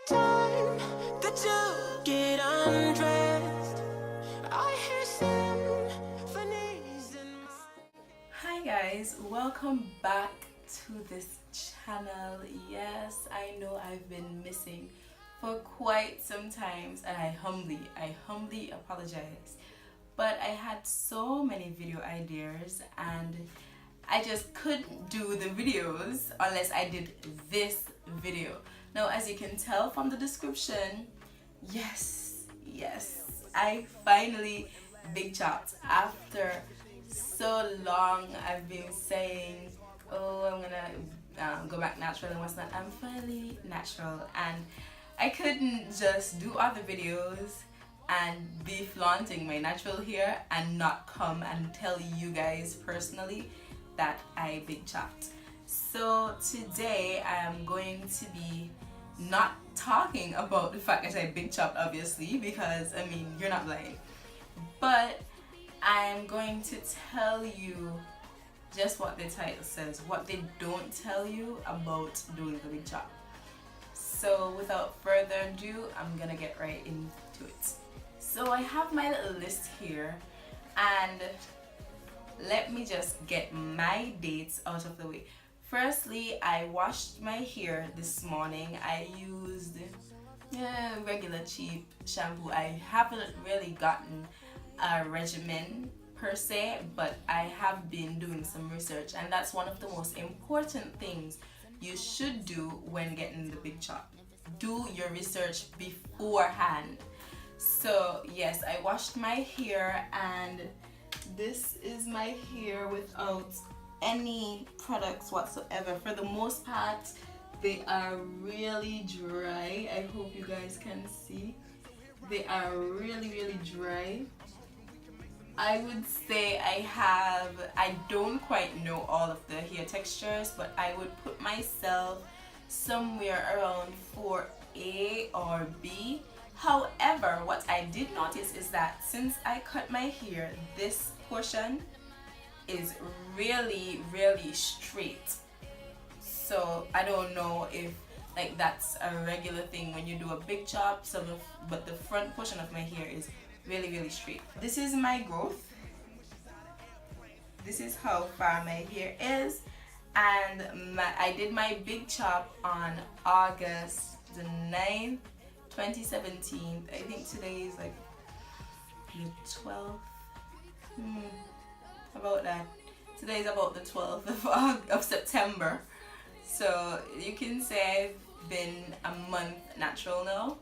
time that you get undressed, I hear symphonies in my... Hi guys, welcome back to this channel. Yes, I know I've been missing for quite some times and I humbly apologize. But I had so many video ideas and I just couldn't do the videos unless I did this video. Now, as you can tell from the description, yes, I finally big chopped after so long. I've been saying, oh, I'm gonna go back natural and what's not. I'm finally natural, and I couldn't just do other videos and be flaunting my natural hair and not come and tell you guys personally that I big chopped. So today I am going to be not talking about the fact that I big chopped, obviously, because I mean you're not blind, but I'm going to tell you just what the title says, what they don't tell you about doing the big chop. So without further ado, I'm gonna get right into it. So I have my little list here, and let me just get my dates out of the way. Firstly, I washed my hair this morning. I used regular cheap shampoo. I haven't really gotten a regimen per se, but I have been doing some research, and that's one of the most important things you should do when getting the big chop. Do your research beforehand. So yes, I washed my hair, and this is my hair without any products whatsoever. For the most part, they are really dry. I hope you guys can see. They are really dry. I would say I don't quite know all of the hair textures, but I would put myself somewhere around 4A or B. However, what I did notice is that since I cut my hair, this portion is really straight. So I don't know if like that's a regular thing when you do a big chop, but the front portion of my hair is really straight. This is my growth. This is how far my hair is, and I did my big chop on August the 9th, 2017. I think today is like the 12th. About that. Today is about the 12th of September. So you can say I've been a month natural now.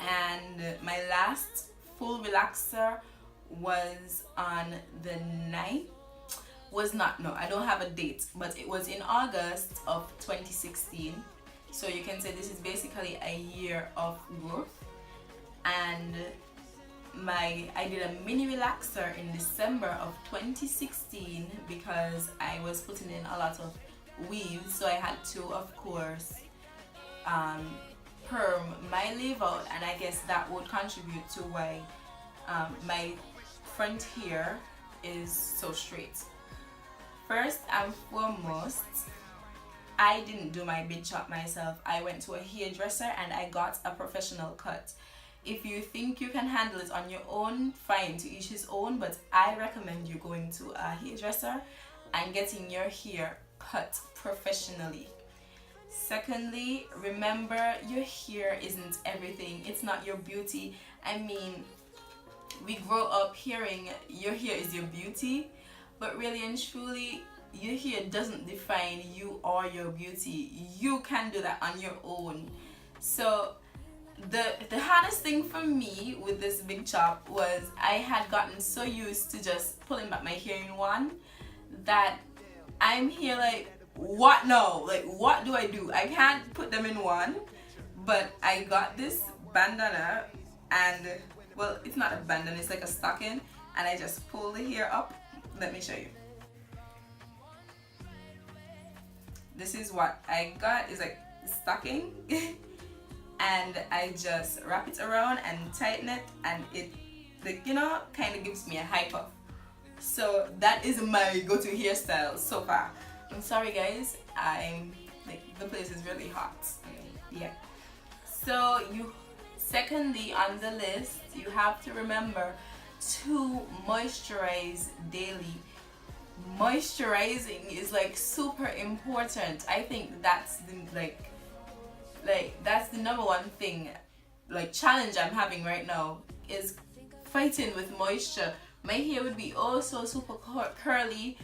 And my last full relaxer was on the 9th. I don't have a date, but it was in August of 2016. So you can say this is basically a year of growth. And I did a mini relaxer in December of 2016 because I was putting in a lot of weaves, so I had to, of course, perm my leave out, and I guess that would contribute to why my front hair is so straight. First and foremost, I didn't do my big chop myself. I went to a hairdresser and I got a professional cut. If you think you can handle it on your own, fine, to each his own, but I recommend you going to a hairdresser and getting your hair cut professionally. Secondly, remember, your hair isn't everything. It's not your beauty. I mean, we grow up hearing your hair is your beauty, but really and truly, your hair doesn't define you or your beauty. You can do that on your own. So the hardest thing for me with this big chop was I had gotten so used to just pulling back my hair in one that I'm here like, what now? Like, what do I do? I can't put them in one. But I got this bandana, and well, it's not a bandana, it's like a stocking, and I just pull the hair up. Let me show you. This is what I got, is like stocking. And I just wrap it around and tighten it, and it, like, you know, kind of gives me a high puff. So that is my go-to hairstyle so far. I'm sorry guys, the place is really hot. Yeah. So you, secondly on the list, you have to remember to moisturize daily. Moisturizing is like super important. I think that's the that's the number one thing, like, challenge I'm having right now is fighting with moisture. My hair would be oh so super curly,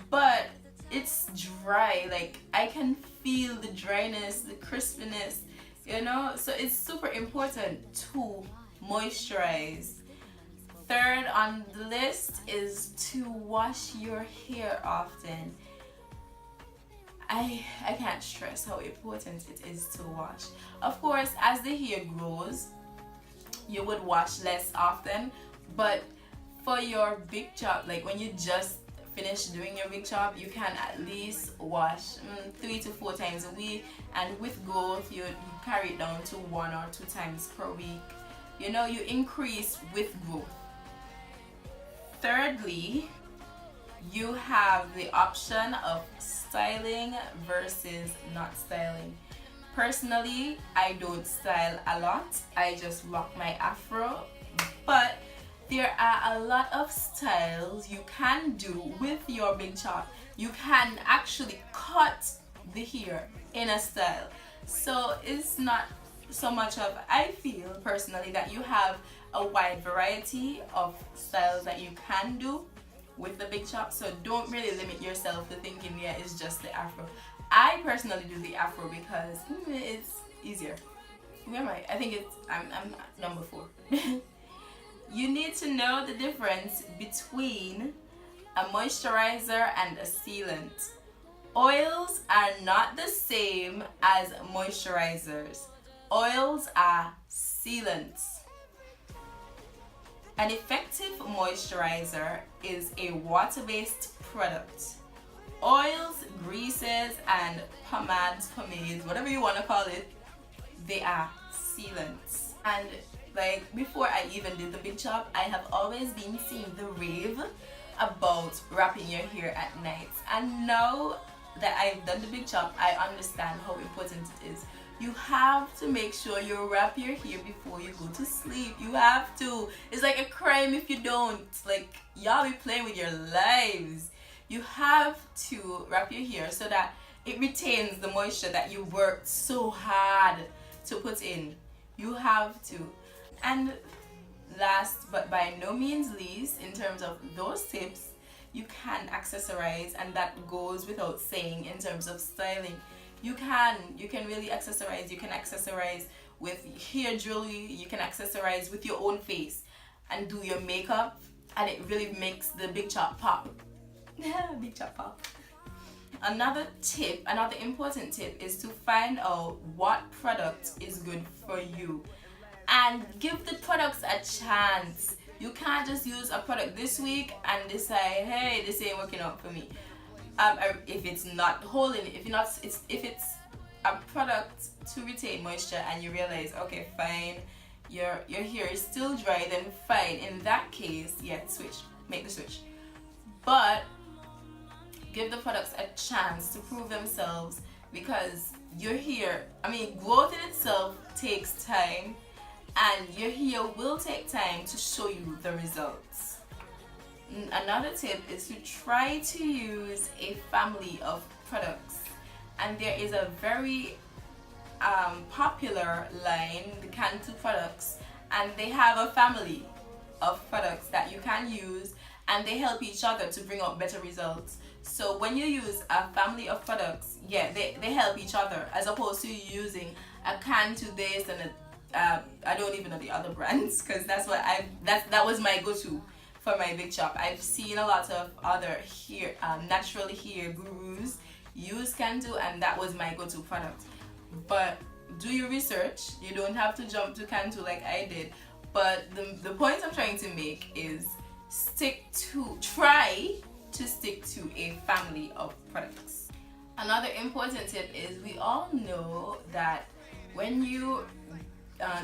but it's dry. Like, I can feel the dryness, the crispiness, you know. So it's super important to moisturize. Third on the list is to wash your hair often. I can't stress how important it is to wash. Of course, as the hair grows, you would wash less often, but for your big chop, like when you just finish doing your big chop, you can at least wash 3 to 4 times a week, and with growth you carry it down to 1 or 2 times per week. You know, you increase with growth. Thirdly, you have the option of styling versus not styling. Personally, I don't style a lot. I just rock my afro, but there are a lot of styles you can do with your big chop. You can actually cut the hair in a style. So it's not so much of, I feel personally, that you have a wide variety of styles that you can do with the big chop. So don't really limit yourself to thinking, yeah, it's just the afro. I personally do the afro because it's easier. Where am I? I think it's I'm number 4. You need to know the difference between a moisturizer and a sealant. Oils are not the same as moisturizers. Oils are sealants. An effective moisturizer is a water-based product. Oils, greases, and pomades, whatever you want to call it, they are sealants. And like before I even did the big chop, I have always been seeing the rave about wrapping your hair at night. And now that I've done the big chop, I understand how important it is. You have to make sure you wrap your hair before you go to sleep. You have to. It's like a crime if you don't. Like, y'all be playing with your lives. You have to wrap your hair so that it retains the moisture that you worked so hard to put in. You have to. And last but by no means least, in terms of those tips, you can accessorize, and that goes without saying in terms of styling. You can really accessorize. You can accessorize with hair jewelry. You can accessorize with your own face and do your makeup, and it really makes the big chop pop. Big chop pop. Another important tip is to find out what product is good for you and give the products a chance. You can't just use a product this week and decide, hey, this ain't working out for me. If it's not holding, if it's a product to retain moisture and you realize, okay, fine, your hair is still dry, then fine. In that case, yeah, make the switch. But give the products a chance to prove themselves, because your hair, growth in itself takes time, and your hair will take time to show you the results. Another tip is to try to use a family of products, and there is a very popular line, the Cantu products, and they have a family of products that you can use, and they help each other to bring out better results. So when you use a family of products, yeah, they help each other, as opposed to using a Cantu this and I don't even know the other brands, because that was my go-to for my big chop. I've seen a lot of other hair natural hair gurus use Cantu, and that was my go-to product. But do your research. You don't have to jump to Cantu like I did. But the point I'm trying to make is try to stick to a family of products. Another important tip is, we all know that when you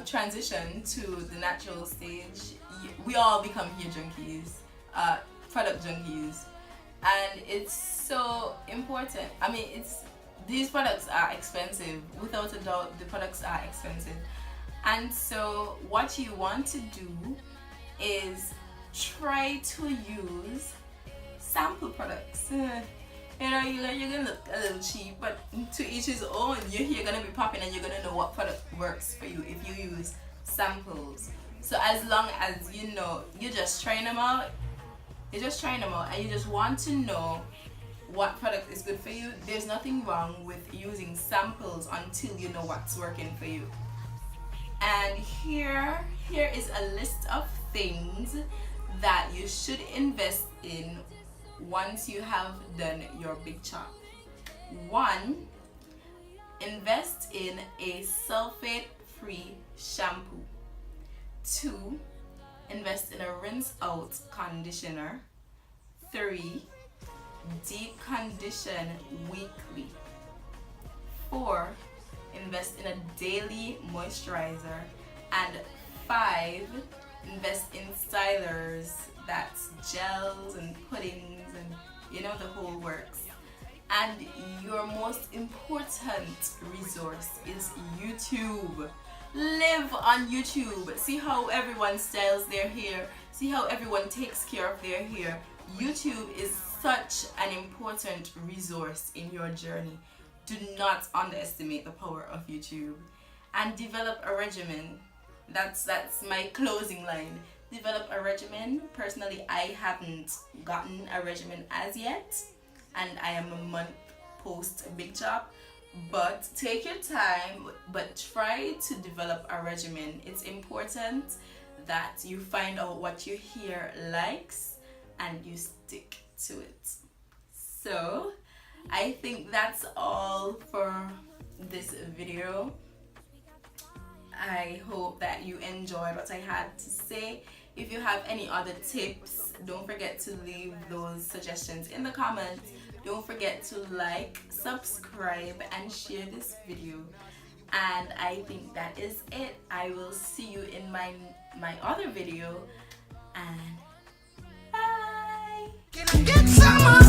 transition to the natural stage, we all become hair junkies, product junkies, and it's so important. It's these products are expensive. Without a doubt, the products are expensive. And so what you want to do is try to use sample products. You know, you're gonna look a little cheap, but to each his own. You're gonna be popping and you're gonna know what product works for you if you use samples. So as long as you know, you're just trying them out, and you just want to know what product is good for you, there's nothing wrong with using samples until you know what's working for you. And here is a list of things that you should invest in once you have done your big chop. 1. Invest in a sulfate-free shampoo. 2. Invest in a rinse out conditioner. 3. Deep condition weekly. 4. Invest in a daily moisturizer. And 5. Invest in stylers, that's gels and puddings and you know the whole works. And your most important resource is YouTube. Live on YouTube. See how everyone styles their hair. See how everyone takes care of their hair. YouTube is such an important resource in your journey. Do not underestimate the power of YouTube. And develop a regimen. That's my closing line. Develop a regimen. Personally, I haven't gotten a regimen as yet, and I am a month post big chop. But take your time, but try to develop a regimen. It's important that you find out what your hair likes and you stick to it. So I think that's all for this video. I hope that you enjoyed what I had to say. If you have any other tips, don't forget to leave those suggestions in the comments. Don't forget to like, subscribe, and share this video. And I think that is it. I will see you in my other video. And bye! Can I get some?